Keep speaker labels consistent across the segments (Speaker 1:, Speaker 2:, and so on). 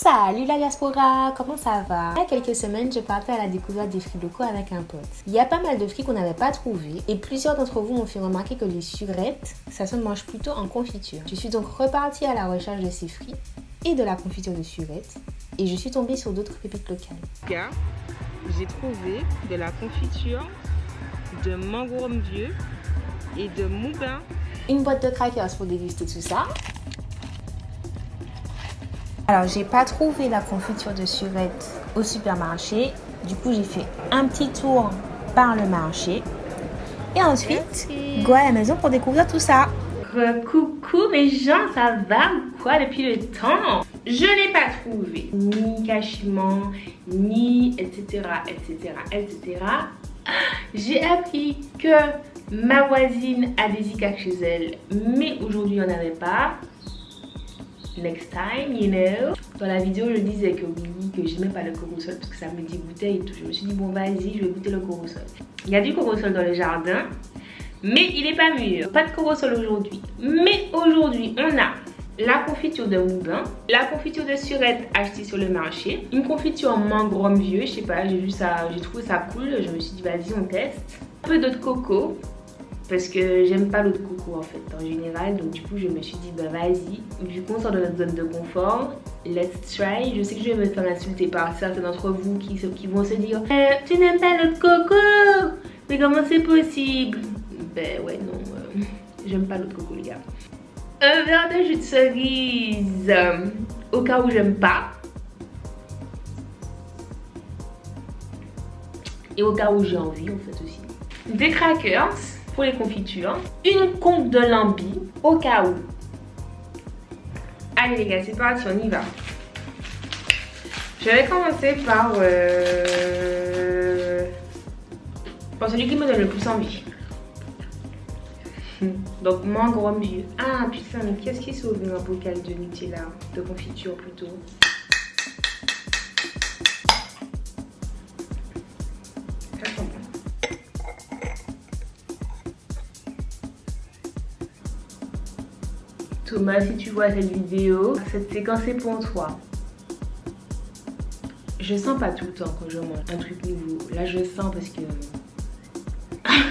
Speaker 1: Salut la diaspora, comment ça va? Il y a quelques semaines, je partais à la découverte des fruits locaux avec un pote. Il y a pas mal de fruits qu'on n'avait pas trouvés et plusieurs d'entre vous m'ont fait remarquer que les surettes, ça se mange plutôt en confiture. Je suis donc repartie à la recherche de ces fruits et de la confiture de surette et je suis tombée sur d'autres pépites locales.
Speaker 2: J'ai trouvé de la confiture de mangue vieux et de moubin.
Speaker 1: Une boîte de crackers pour déguster tout ça. Alors, j'ai pas trouvé la confiture de surette au supermarché. Du coup, j'ai fait un petit tour par le marché. Et ensuite, go à la maison pour découvrir tout ça.
Speaker 2: Coucou mes gens, ça va ou quoi depuis le temps? Je n'ai pas trouvé ni cachiment, ni etc. J'ai appris que ma voisine a des ICA chez elle, mais aujourd'hui il n'y en avait pas. Next time, you know. Dans la vidéo, je disais que oui, que j'aimais pas le corosol parce que ça me dégoûtait et tout. Je me suis dit, bon, vas-y, je vais goûter le corosol. Il y a du corosol dans le jardin, mais il n'est pas mûr. Pas de corosol aujourd'hui. Mais aujourd'hui, on a la confiture de moubin, la confiture de surette achetée sur le marché, une confiture mangue vieux, je sais pas, j'ai vu ça, j'ai trouvé ça cool. Je me suis dit, vas-y, on teste. Un peu d'eau de coco. Parce que j'aime pas l'eau de coco en fait en général, donc du coup je me suis dit bah vas-y, vu qu'on sort de notre zone de confort, let's try. Je sais que je vais me faire insulter par certains d'entre vous qui vont se dire tu n'aimes pas l'eau de coco, mais comment c'est possible? Ben ouais non, j'aime pas l'eau de coco les gars. Un verre de jus de cerise, au cas où j'aime pas. Et au cas où j'ai envie en fait aussi. Des crackers pour les confitures, une conque de lambi au cas où. Allez les gars, c'est parti, on y va. Je vais commencer par celui qui me donne le plus envie. Donc mangue vieux. Ah putain, mais qu'est-ce qui sauve un bocal de Nutella, de confiture plutôt. Thomas, si tu vois cette vidéo, cette séquence est pour toi. Je sens pas tout le temps quand je mange un truc nouveau. Là, je sens parce que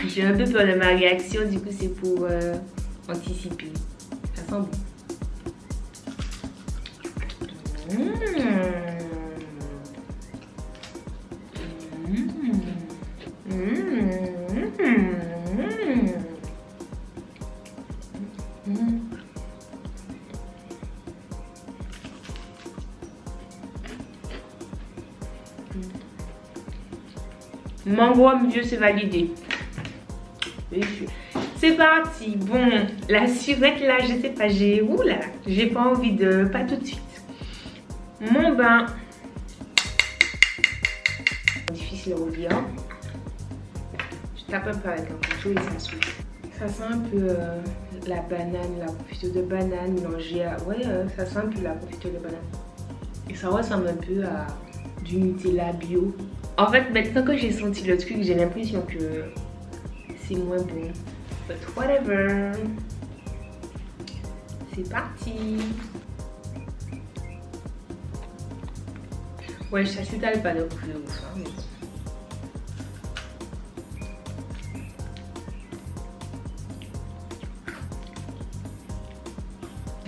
Speaker 2: j'ai un peu peur de ma réaction. Du coup, c'est pour anticiper. Ça sent bon. Mangue vieux, c'est validé. C'est parti. Bon, la surette là, je sais pas, j'ai pas envie de, pas tout de suite. Mon bain. Difficile à redire. Je tape un peu avec un couteau et ça souffle. Ça sent un peu la banane, la confiture de banane mélangée à, ça sent un peu la confiture de banane. Et ça ressemble un peu à du Nutella bio. En fait, maintenant que j'ai senti le truc, j'ai l'impression que c'est moins bon. But whatever. C'est parti. Ouais, ça s'étale pas de ouf. Hein,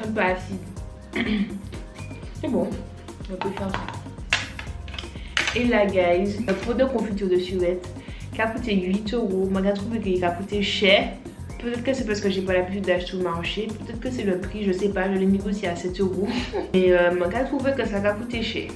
Speaker 2: un peu acide. C'est bon. On peut faire ça. Et là, guys, le pot de confiture de surette qui a coûté 8 €. Moi, j'ai trouvé qu'il a coûté cher. Peut-être que c'est parce que j'ai pas l'habitude d'acheter au marché. Peut-être que c'est le prix, je sais pas. Je l'ai négocié à 7 €. Et moi, j'ai trouvé que ça a coûté cher.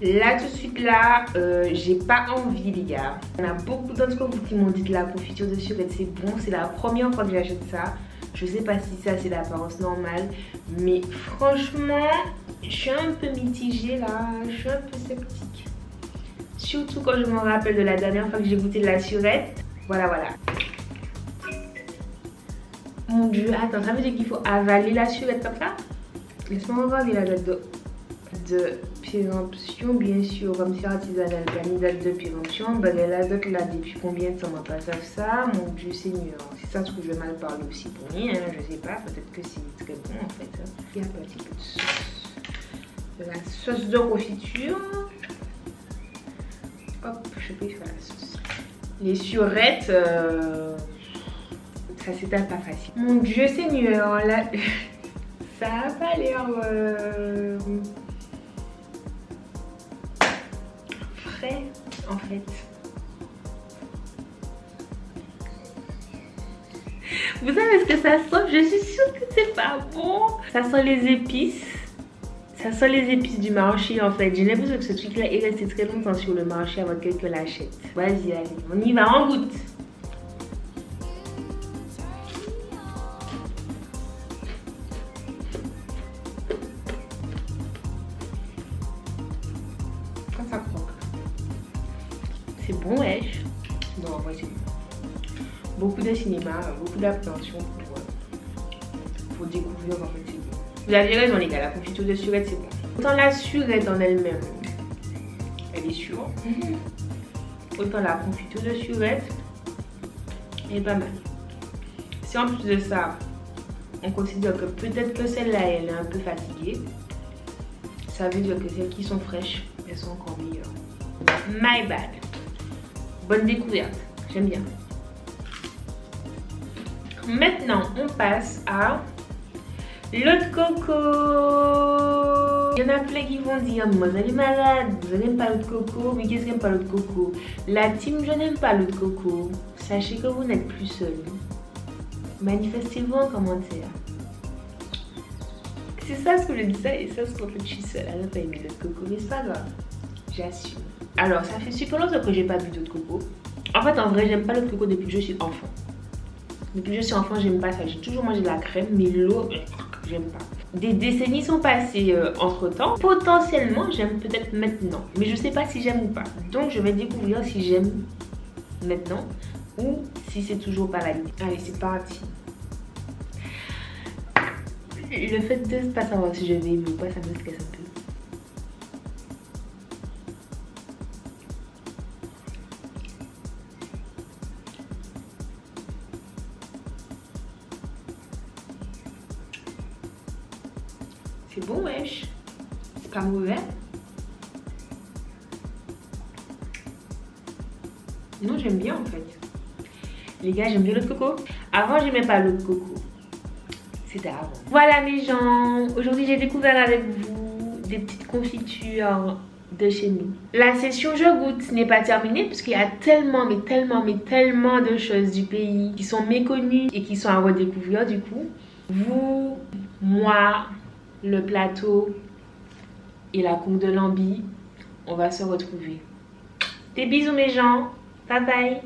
Speaker 2: Là tout de suite là, j'ai pas envie les gars. Il y en a beaucoup d'entre vous qui m'ont dit que la confiture de surette c'est bon. C'est la première fois que j'achète ça. Je sais pas si ça c'est l'apparence normale. Mais franchement, je suis un peu mitigée là. Je suis un peu sceptique. Surtout quand je me rappelle de la dernière fois que j'ai goûté de la surette. Voilà. Mon dieu, attends, ça veut dire qu'il faut avaler la surette comme ça? Laisse-moi regarder la date de péremption, bien sûr, comme c'est artisanal, il y a une date de péremption. Ben là, d'autres là, depuis combien de temps on pas fait ça? Mon Dieu Seigneur, si ça se trouve, je vais mal parler aussi pour lui, hein, je sais pas, peut-être que c'est très bon en fait. Hein. Il y a un petit peu de sauce. De la sauce de confiture. Hop, je peux faire la sauce. Les surettes, ça s'étale pas facile. Mon Dieu Seigneur, là, ça a pas l'air frais en fait. Vous savez ce que ça sent? Je suis sûre que c'est pas bon. Ça sent les épices. Ça sent les épices du marché en fait. J'ai l'impression que ce truc là est resté très longtemps sur le marché avant que quelqu'un l'achète. Vas-y, allez, on y va, en goûte. Quand ça croque. C'est bon, wesh. Non, en vrai, c'est bon. Beaucoup de cinéma, beaucoup d'appréhension pour découvrir en fait c'est bon. Vous avez raison les gars, la confiture de surette c'est bon. Autant la surette en elle-même, elle est sûre. Autant la confiture de surette, elle est pas mal. Si en plus de ça, on considère que peut-être que celle-là elle est un peu fatiguée, ça veut dire que celles qui sont fraîches, elles sont encore meilleures. My bad. Bonne découverte, j'aime bien. Maintenant, on passe à l'eau de coco. Il y en a plein qui vont dire, moi vous allez malade, vous n'aimez pas l'eau de coco. Mais qu'est-ce qu'aime pas l'eau de coco? La team, je n'aime pas l'eau de coco. Sachez que vous n'êtes plus seul. Manifestez-vous en commentaire. C'est ça ce que je dis ça et ça ce qu'en fait je suis seule. Elle n'a pas aimé l'eau de coco, mais c'est pas grave. J'assume. Alors, ça fait super longtemps que j'ai pas bu d'eau de coco. En fait, en vrai, j'aime pas l'eau de coco depuis que je suis enfant. Depuis que je suis enfant, j'aime pas ça. J'ai toujours mangé de la crème, mais l'eau, j'aime pas. Des décennies sont passées entre temps. Potentiellement, j'aime peut-être maintenant. Mais je sais pas si j'aime ou pas. Donc, je vais découvrir si j'aime maintenant ou si c'est toujours pas la idée. Allez, c'est parti. Le fait de ne pas savoir si je vais aimer ou pas, ça me stresse un peu. C'est bon, wesh. C'est pas mauvais. Non, j'aime bien en fait. Les gars, j'aime bien l'eau de coco. Avant, j'aimais pas l'eau de coco. C'était avant. Voilà mes gens. Aujourd'hui, j'ai découvert avec vous des petites confitures de chez nous. La session je goûte n'est pas terminée parce qu'il y a tellement, mais tellement de choses du pays qui sont méconnues et qui sont à redécouvrir du coup. Vous, moi, le plateau et la cour de Lambi, on va se retrouver. Des bisous mes gens, bye bye.